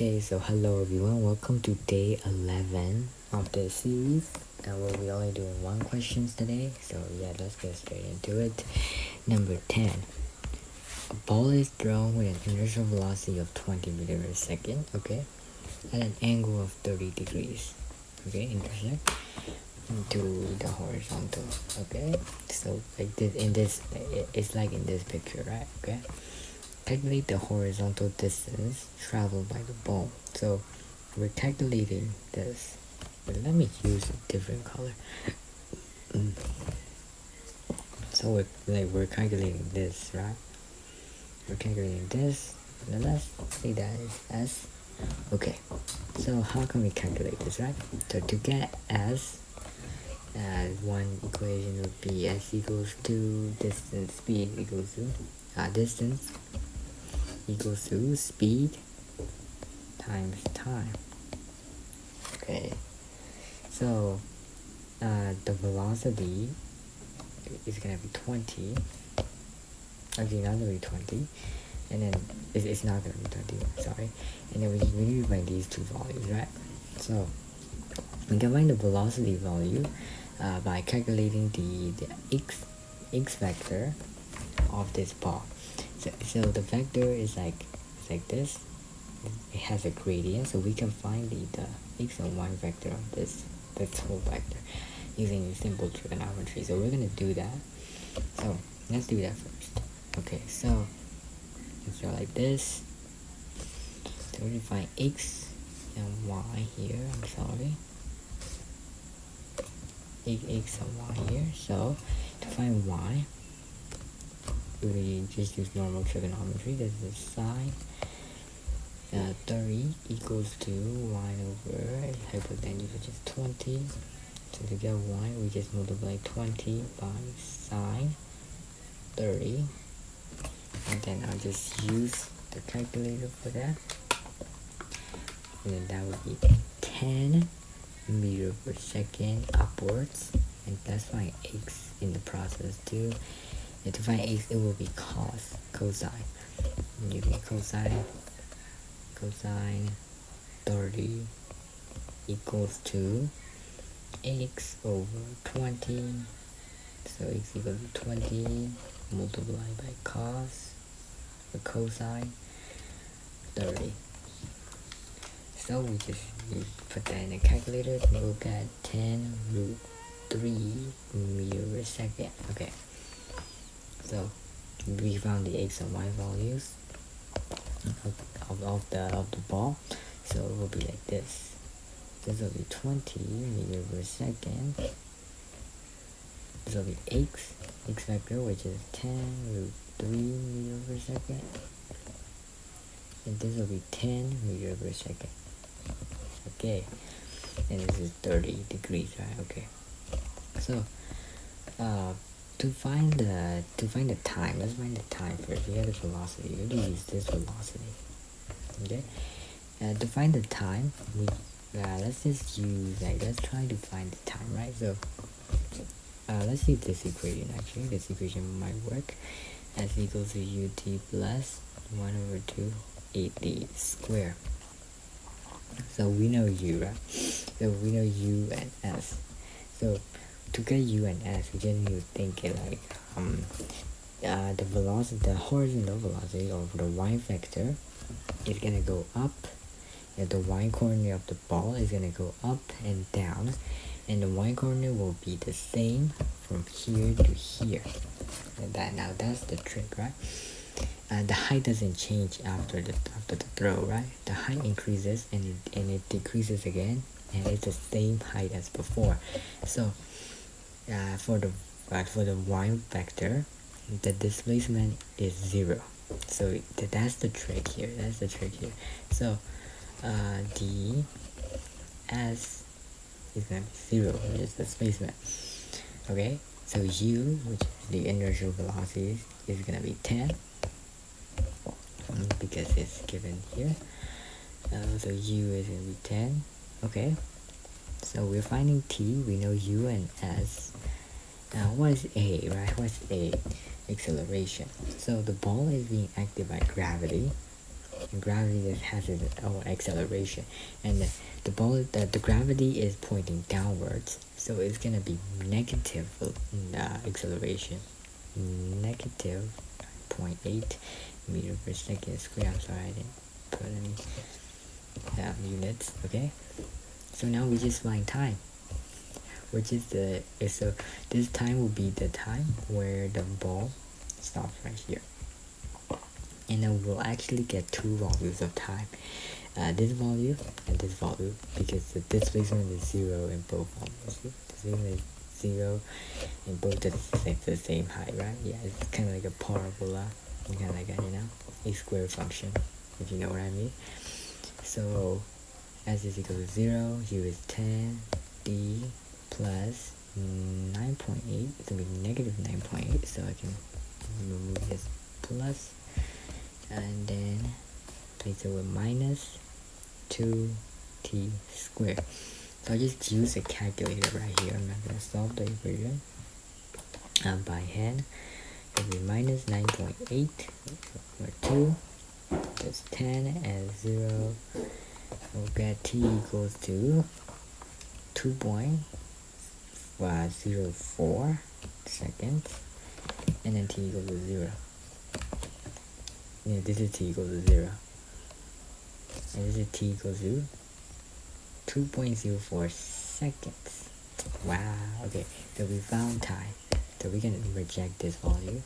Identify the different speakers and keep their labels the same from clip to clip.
Speaker 1: Okay, so hello everyone, welcome to day 11 of this series. And we'll be only doing one questions today, so yeah, let's get straight into it. Number 10. A ball is thrown with an inertial velocity of 20 meters per second, okay, at an angle of 30 degrees, okay, intersect into the horizontal, okay. So like this, it's like in this picture, right? Okay. Calculate the horizontal distance traveled by the ball. So we're calculating this, but let me use a different color. So we're calculating this, right? We're calculating this, and let's say that is S. Okay, so how can we calculate this, right? So to get S, one equation would be S equals to distance, speed equals to distance equals to speed times time. Okay, so the velocity is gonna be 20. Actually, not gonna be 20, and then it's not gonna be 20. Sorry, and then we need to find these two values, right? So we can find the velocity value by calculating the x vector of this ball. So the vector is like this. It has a gradient, so we can find the x and y vector of this whole vector using simple trigonometry. So we're gonna do that. So let's do that first. Okay, so let's draw like this. So we find x and y here. I'm sorry, x and y here. So to find y, we just use normal trigonometry. This is sine 30 equals to 1 over hypotenuse, which is 20. So to get y, we just multiply 20 by sine 30, and then I'll just use the calculator for that, and then that would be 10 meters per second upwards, and let's find x in the process too. And to find x, it will be cosine. And you get cosine 30 equals to x over 20. So x equals to 20 multiplied by cosine 30. So we put that in the calculator and we'll get 10 root 3 meters per second. Okay, so we found the x and y values of the ball. So it will be like this. This will be 20 meters per second. This will be x vector, which is 10 root 3 meters per second. And this will be 10 meters per second. Okay, and this is 30 degrees, right? Okay, so to find the time, let's find the time first. We have the velocity. We're gonna use this velocity. Okay, to find the time, we let's just use let's try to find the time, right? So let's use this equation. Actually, this equation might work. S equals to ut plus 1 over 2 AD square. So we know u, right? So we know u and s. So to get u and s, we just need to think it like the velocity, the horizontal velocity of the y vector is gonna go up, and the y coordinate of the ball is gonna go up and down, and the y coordinate will be the same from here to here. And now that's the trick, right? The height doesn't change after the throw, right? The height increases and it decreases again, and it's the same height as before. So for the y vector, the displacement is 0. So that's the trick here. So the s is gonna be 0, which is the displacement. Okay, so u, which is the inertial velocity, is gonna be 10. Because it's given here. So u is going to be 10. Okay, so we're finding t. We know u and s. Now what is a, right? What's a? Acceleration. So the ball is being acted by gravity, and gravity just has its own acceleration, and the ball, the gravity is pointing downwards, so it's gonna be negative acceleration, negative 0.8 meter per second square. I'm sorry, I didn't put any units. Okay, so now we just find time, which is so this time will be the time where the ball stops right here, and then we'll actually get two values of time, this value and this value, because the displacement is 0 in both values. Displacement is 0 in both the same height, right? Yeah, it's kind of like a parabola, kind of like a square function, if you know what I mean. So s is equal to 0, u is 10, d plus 9.8, it's going to be negative 9.8, so I can remove this plus, and then place it with minus 2t squared. So I just use a calculator right here. I'm not going to solve the equation by hand. It will be minus 9.8 over 2, that's 10, and 0. We'll get t equals to 2.04 seconds, and then t equals to 0. Yeah, this is t equals to 0, and this is t equals to 2.04 seconds. Wow. Okay, so we found time, so we can reject this value,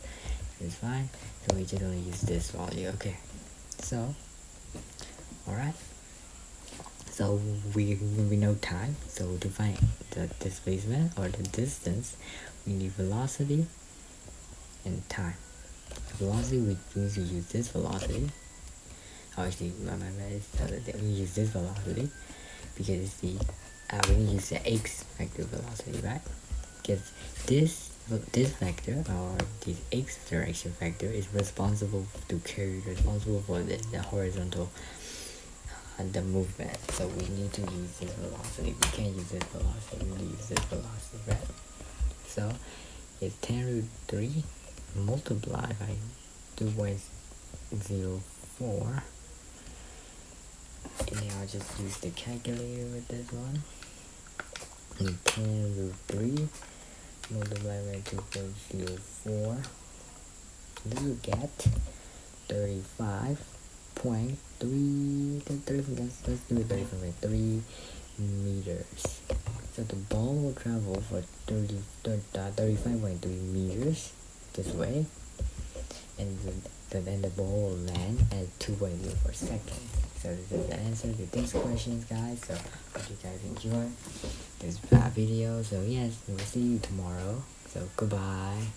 Speaker 1: it's fine, so we just only use this value. Okay, so alright, so we know time, so to find the displacement or the distance, we need velocity and time. The velocity, we need to use this velocity. Actually, we use this velocity because it's the we need to use the x vector velocity, right? Because this vector, or this x direction vector, is responsible for the horizontal the movement. So we need to use this velocity. We can't use this velocity. We need to use this velocity, right? So it's 10 root 3 multiplied by 2.04. And then I'll just use the calculator with this one. And 10 root 3 multiplied by 2.04. This will get 35.3. Let's do it 35.3 meters. So the ball will travel for 35.3 meters this way, and then the ball will land at 2.04 seconds. So this is the answer to these questions, guys. So hope you guys enjoy this video. So yes, we'll see you tomorrow. So goodbye.